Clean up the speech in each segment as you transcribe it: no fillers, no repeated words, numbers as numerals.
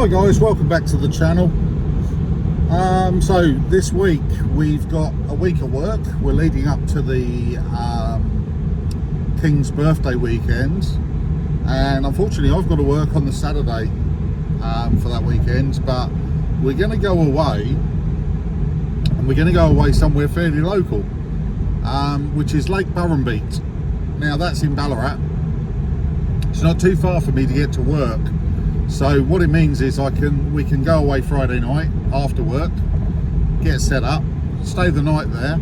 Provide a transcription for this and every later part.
Hi guys, welcome back to the channel. So this week we've got a week of work. We're leading up to the King's birthday weekend, and unfortunately I've got to work on the Saturday for that weekend, but we're going to go away, and we're going to go away somewhere fairly local, which is Lake Burrumbeet. Now that's in Ballarat. It's not too far for me to get to work. So what it means is we can go away Friday night after work, get set up, stay the night there.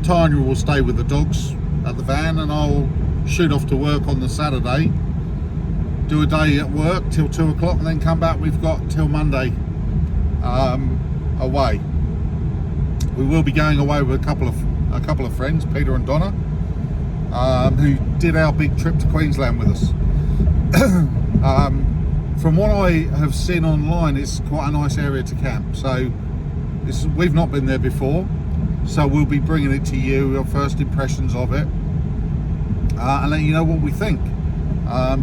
Tanya will stay with the dogs at the van, and I'll shoot off to work on the Saturday, do a day at work till 2 o'clock, and then come back. We've got till Monday away. We will be going away with a couple of friends, Peter and Donna, who did our big trip to Queensland with us. From what I have seen online, it's quite a nice area to camp. So we've not been there before, so we'll be bringing it to you, our first impressions of it, and let you know what we think.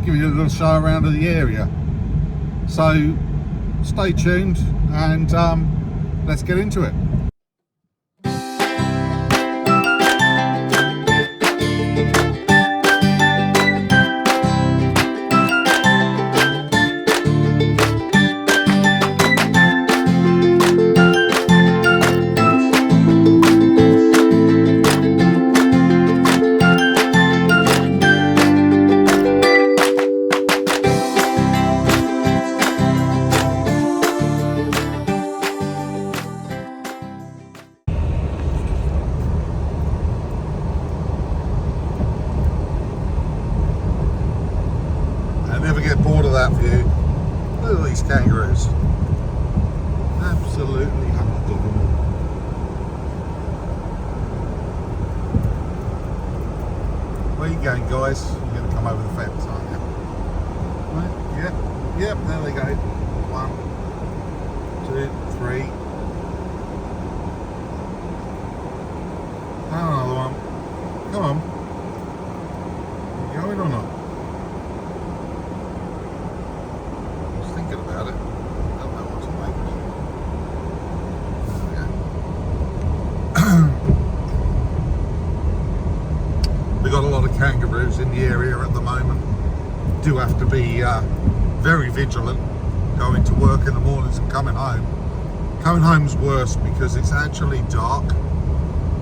Giving you a little show around of the area. So stay tuned, and let's get into it. Get bored of that view. Look at these kangaroos. Absolutely unbelievable. Where are you going, guys? You're going to come over the fence, aren't you? Right? Yep, there they go. 1, 2, 3. Another one. Come on. You going or not? About it. Don't know what to make. We've got a lot of kangaroos in the area at the moment. Do have to be very vigilant going to work in the mornings and coming home. Coming home's worse because it's actually dark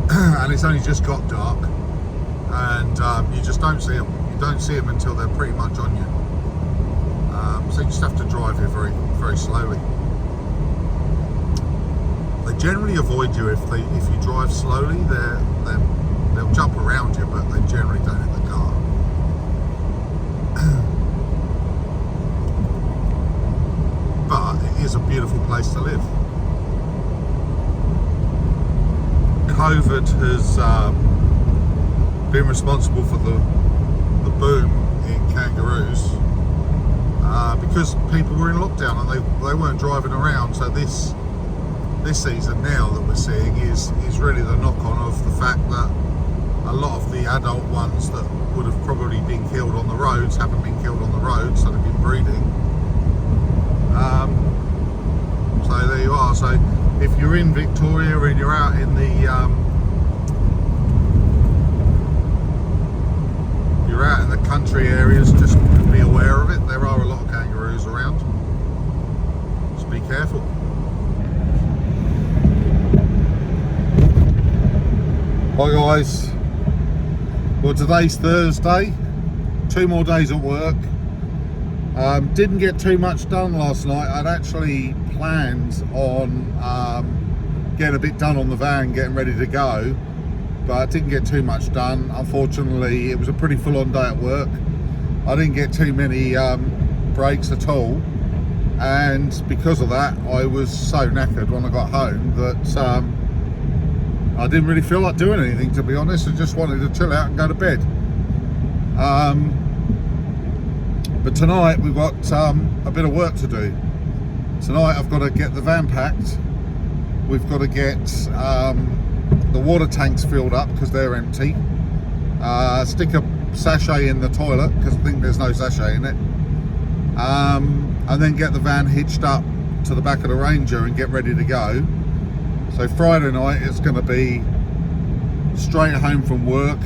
and it's only just got dark, and you just don't see them. You don't see them until they're pretty much on you. So you just have to drive here very, very slowly. They generally avoid you if you drive slowly. They'll jump around you, but they generally don't hit the car. But it is a beautiful place to live. COVID has been responsible for the boom in kangaroos. Because people were in lockdown and they weren't driving around, so this season now that we're seeing is really the knock-on of the fact that a lot of the adult ones that would have probably been killed on the roads haven't been killed on the roads, so they've been breeding. So there you are. So if you're in Victoria and you're out in the country areas, just be aware of it. There are a lot of kangaroos around. Just be careful. Hi guys. Well, today's Thursday. 2 more days at work. Didn't get too much done last night. I'd actually planned on getting a bit done on the van, getting ready to go, but didn't get too much done. Unfortunately, it was a pretty full-on day at work. I didn't get too many breaks at all, and because of that I was so knackered when I got home that I didn't really feel like doing anything, to be honest. I just wanted to chill out and go to bed. But tonight we've got a bit of work to do. Tonight I've got to get the van packed. We've got to get the water tanks filled up because they're empty. Stick a sachet in the toilet because I think there's no sachet in it. and then get the van hitched up to the back of the Ranger and get ready to go. So Friday night it's going to be straight home from work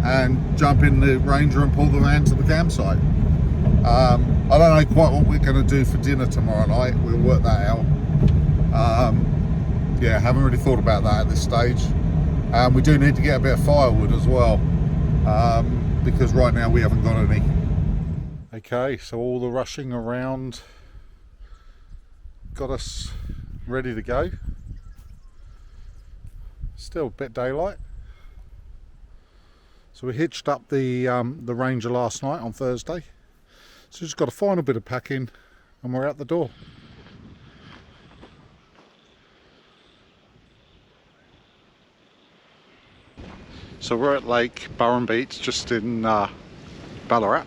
and jump in the Ranger and pull the van to the campsite. I don't know quite what we're going to do for dinner tomorrow night. We'll work that out. Yeah, haven't really thought about that at this stage. We do need to get a bit of firewood as well, because right now we haven't got any. Okay, so all the rushing around got us ready to go. Still a bit daylight. So we hitched up the Ranger last night on Thursday. So just got a final bit of packing and we're out the door. So we're at Lake Burrumbeet, just in Ballarat.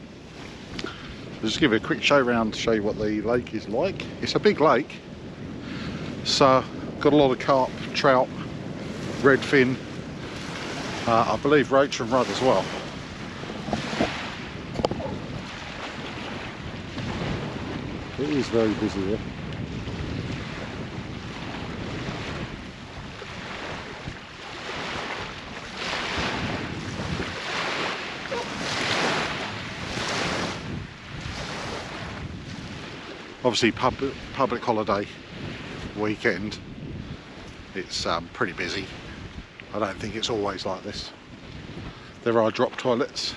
I'll just give you a quick show around to show you what the lake is like. It's a big lake, so got a lot of carp, trout, redfin, I believe roach and rudd as well. It is very busy here. Obviously public holiday weekend, it's pretty busy. I don't think it's always like this. There are drop toilets,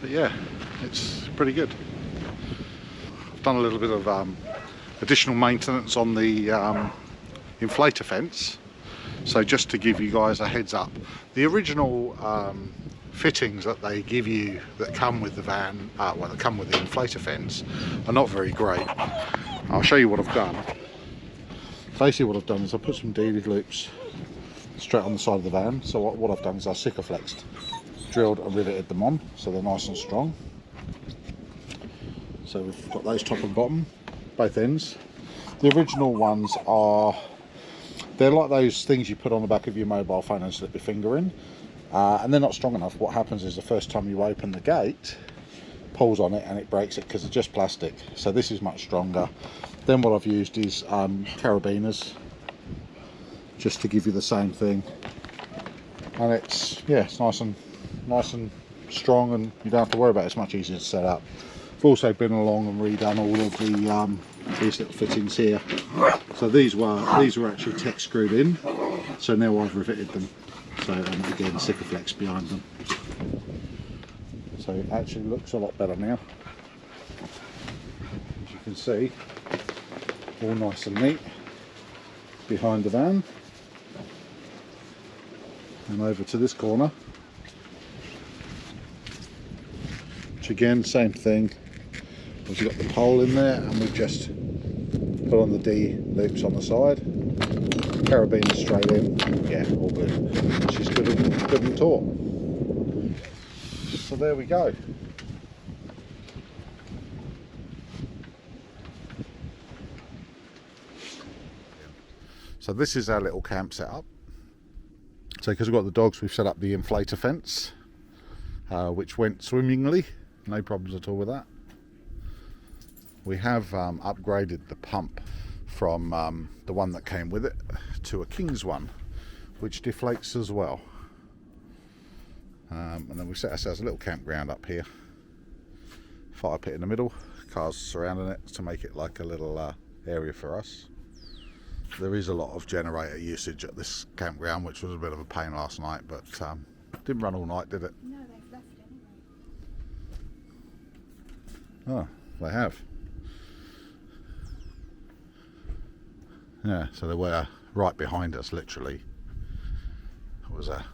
but yeah, it's pretty good. I've done a little bit of additional maintenance on the inflator fence. So just to give you guys a heads up, the original fittings that they give you that come with the van, well, that come with the inflator fence, are not very great. I'll show you what I've done. Basically what I've done is I put some deeded loops straight on the side of the van. So what I've done is I sikaflexed, drilled and riveted them on so they're nice and strong. So we've got those top and bottom, both ends. The original ones they're like those things you put on the back of your mobile phone and slip your finger in, and they're not strong enough. What happens is the first time you open the gate, pulls on it and it breaks it because it's just plastic. So this is much stronger. Then what I've used is carabiners, just to give you the same thing, and it's nice and strong, and you don't have to worry about it. It's much easier to set up. I've also been along and redone all of the these little fittings here. So these were actually tech screwed in, so now I've riveted them. So again, sikaflex behind them. So it actually looks a lot better now. As you can see, all nice and neat behind the van. And over to this corner, which again, same thing. We've got the pole in there, and we've just put on the D loops on the side. Carabiner straight in. Yeah, all good. She's good and taut. So there we go. So this is our little camp setup. So because we've got the dogs, we've set up the inflator fence, which went swimmingly, no problems at all with that. We have upgraded the pump from the one that came with it to a King's one, which deflates as well. And then we set ourselves a little campground up here, fire pit in the middle, cars surrounding it to make it like a little area for us. There is a lot of generator usage at this campground, which was a bit of a pain last night, but didn't run all night, did it? No, they've left anyway. Oh, they have. Yeah, so they were right behind us, literally. It was a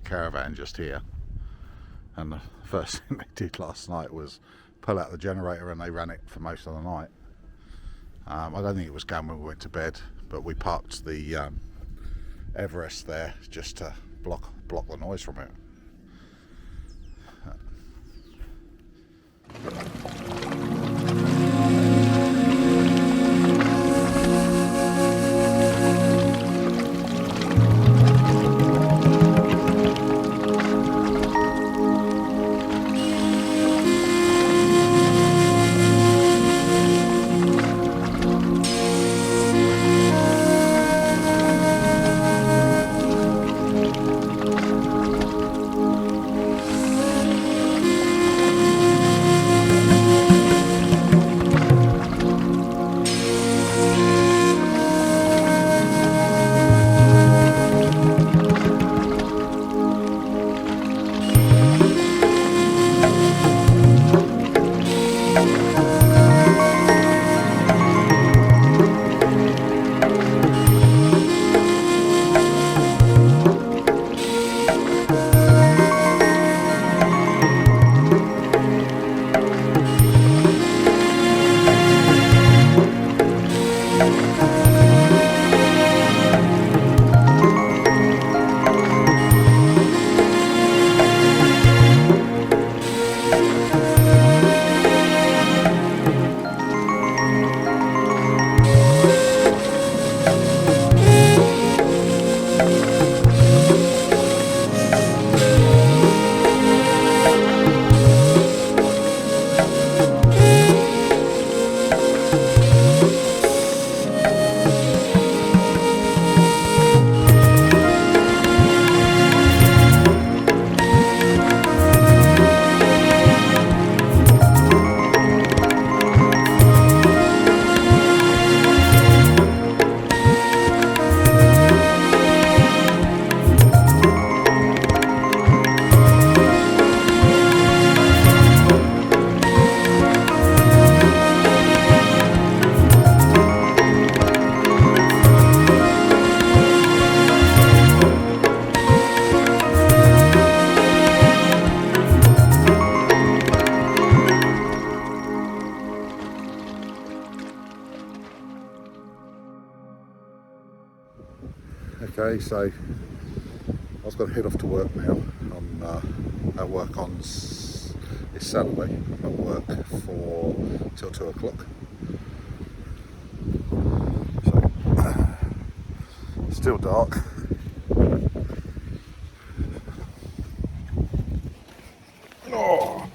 caravan just here, and the first thing they did last night was pull out the generator, and they ran it for most of the night. I don't think it was going when we went to bed, but we parked the Everest there just to block the noise from it. Okay, so I've got to head off to work now. I'm at work on it's Saturday. I'm at work till 2 o'clock. So it's still dark. Oh.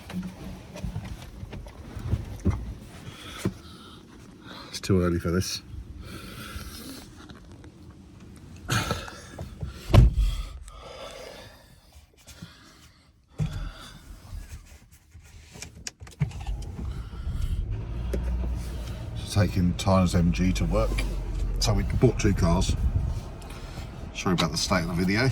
It's too early for this. Taking Tyler's MG to work, so we bought 2 cars. Sorry about the state of the video.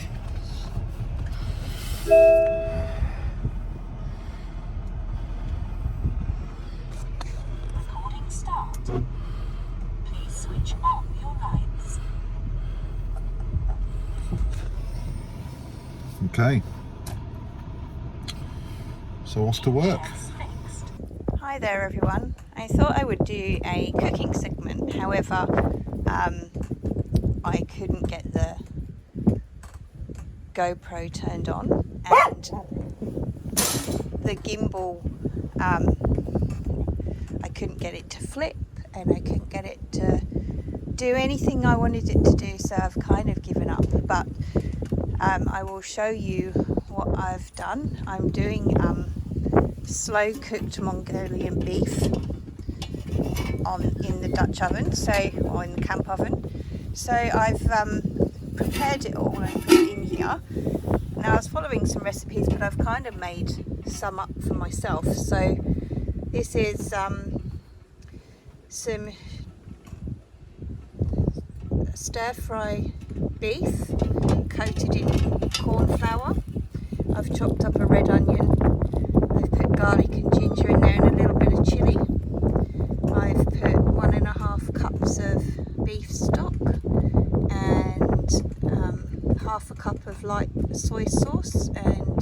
Recording start. Please switch on your lights. Okay, so off to work. Hi there everyone. I thought I would do a cooking segment, however I couldn't get the GoPro turned on and the gimbal, I couldn't get it to flip and I couldn't get it to do anything I wanted it to do, so I've kind of given up, but I will show you what I've done. I'm doing slow cooked Mongolian beef in the Dutch oven, or in the camp oven. So I've prepared it all and put it in here. Now I was following some recipes, but I've kind of made some up for myself. So this is some stir fry beef coated in corn flour. I've chopped up a red onion. I've put garlic and ginger in there and a little bit of chilli. I've put 1.5 cups of beef stock and half a cup of light soy sauce and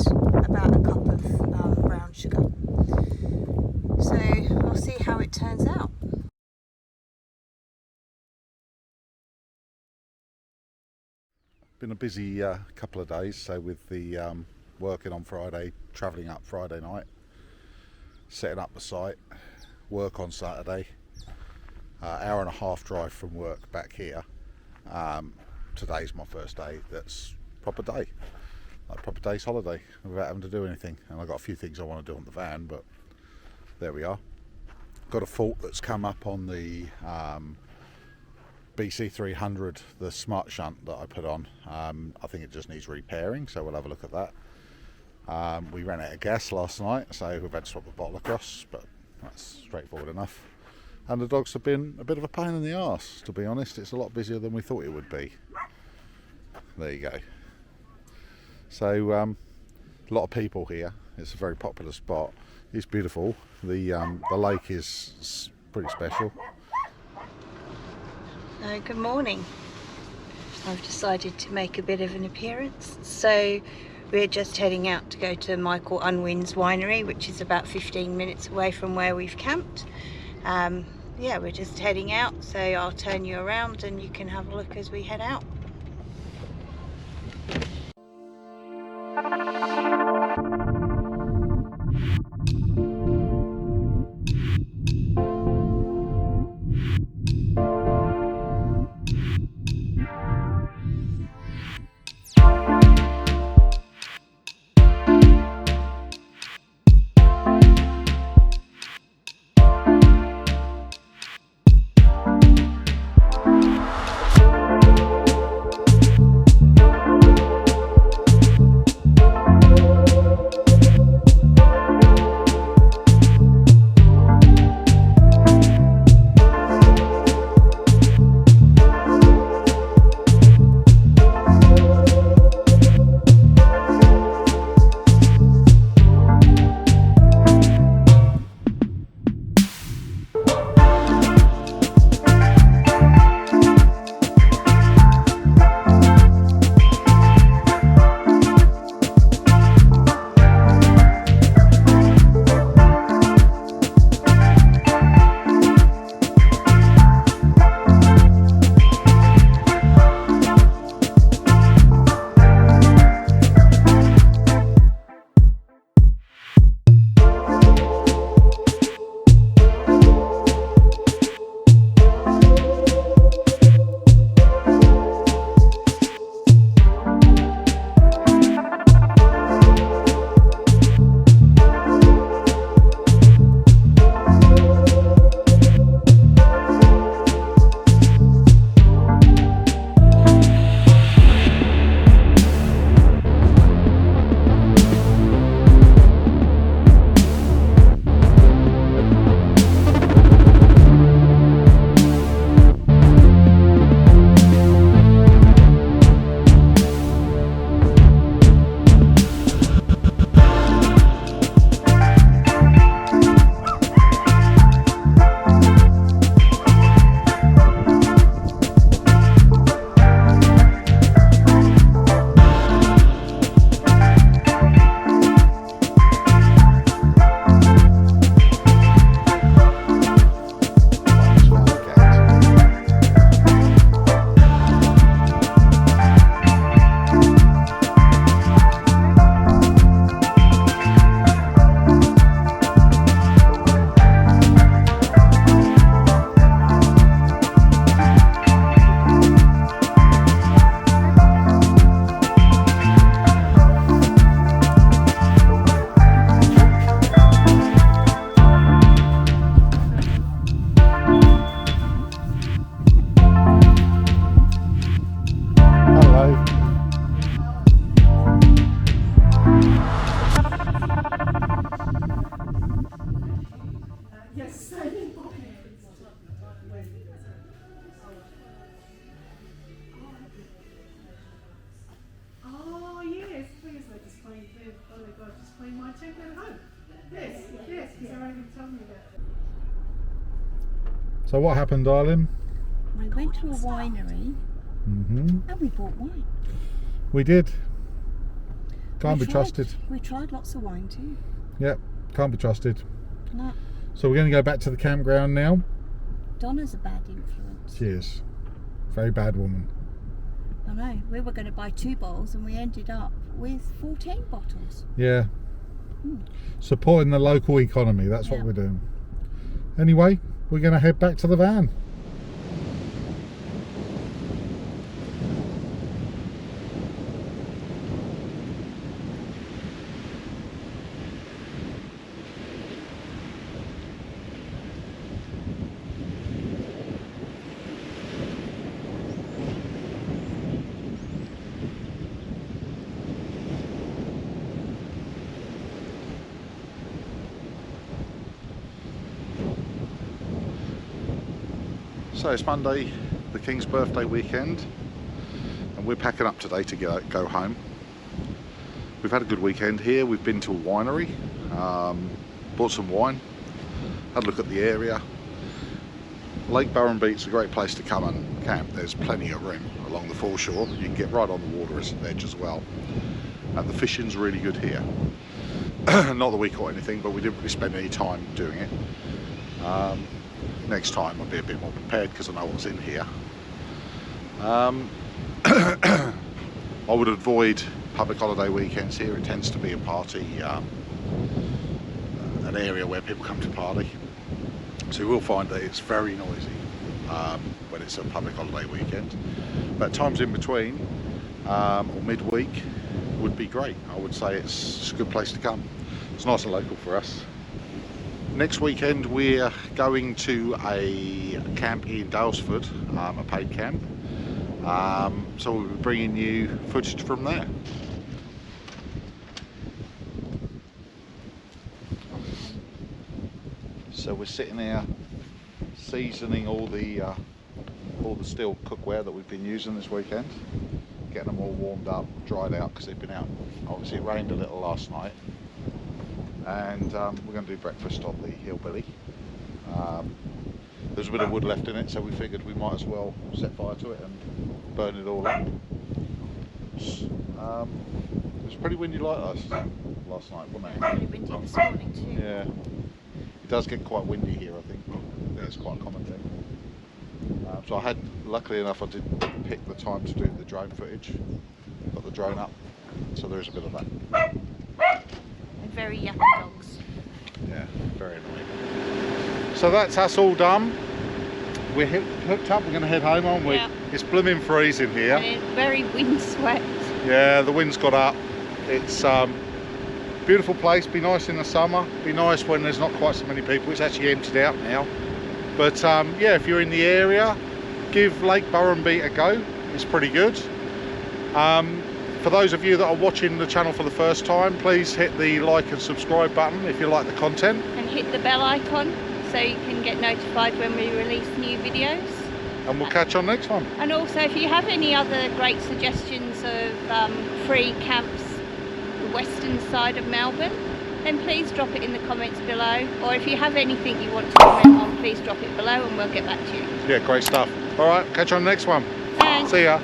about a cup of brown sugar. So I'll see how it turns out. Been a busy couple of days, so with the working on Friday, travelling up Friday night, setting up the site, work on Saturday, hour and a half drive from work back here. Today's my first day that's proper day, like proper day's holiday without having to do anything, and I've got a few things I want to do on the van, but there we are. Got a fault that's come up on the BC300, the smart shunt that I put on. I think it just needs repairing, so we'll have a look at that. We ran out of gas last night, so we've had to swap a bottle across, but that's straightforward enough. And the dogs have been a bit of a pain in the arse, to be honest. It's a lot busier than we thought it would be. There you go. So a lot of people here. It's a very popular spot. It's beautiful. The lake is pretty special. Good morning. I've decided to make a bit of an appearance. So we're just heading out to go to Michael Unwin's winery, which is about 15 minutes away from where we've camped. Yeah, we're just heading out, so I'll turn you around and you can have a look as we head out. So what happened, darling? We went to a winery and we bought wine. We did. Can't We be tried- trusted. We tried lots of wine too. Yep, can't be trusted. No, So we're going to go back to the campground now. Donna's a bad influence. She is. Very bad woman. I know. We were going to buy 2 bottles and we ended up with 14 bottles. Yeah. Supporting the local economy, that's what we're doing. Anyway, we're going to head back to the van. So it's Monday, the King's birthday weekend, and we're packing up today to go home. We've had a good weekend here. We've been to a winery, bought some wine, had a look at the area. Lake Burrumbeet's a great place to come and camp. There's plenty of room along the foreshore. You can get right on the water's edge as well. And the fishing's really good here. Not that we caught anything, but we didn't really spend any time doing it. Next time I'll be a bit more prepared because I know what's in here. I would avoid public holiday weekends here. It tends to be a party, an area where people come to party. So you will find that it's very noisy when it's a public holiday weekend. But times in between or midweek would be great. I would say it's a good place to come. It's nice and local for us. Next weekend we're going to a camp in Dalesford, a paid camp. So we'll be bringing you footage from there. So we're sitting here seasoning all the steel cookware that we've been using this weekend, getting them all warmed up, dried out because they've been out. Obviously it rained a little last night. And we're going to do breakfast on the hillbilly. There's a bit of wood left in it, so we figured we might as well set fire to it and burn it all up. It was pretty windy like last night, wasn't it? Pretty windy this morning too. Yeah, it does get quite windy here, I think. It's quite a common thing. So I had, luckily enough, I did pick the time to do the drone footage. Got the drone up, so there is a bit of that. Very yucky dogs. Yeah, very annoying. So that's us all done. We're hooked up, we're going to head home, aren't we? Yeah. It's blooming freezing here. And it's very windswept. Yeah, the wind's got up. It's beautiful place, be nice in the summer, be nice when there's not quite so many people. It's actually emptied out now. But yeah, if you're in the area, give Lake Burrumbeet a go. It's pretty good. For those of you that are watching the channel for the first time, please hit the like and subscribe button if you like the content. And hit the bell icon so you can get notified when we release new videos. And we'll catch on next one. And also if you have any other great suggestions of free camps the western side of Melbourne, then please drop it in the comments below. Or if you have anything you want to comment on, please drop it below and we'll get back to you. Yeah, great stuff. All right, catch you on the next one. Thanks. See ya.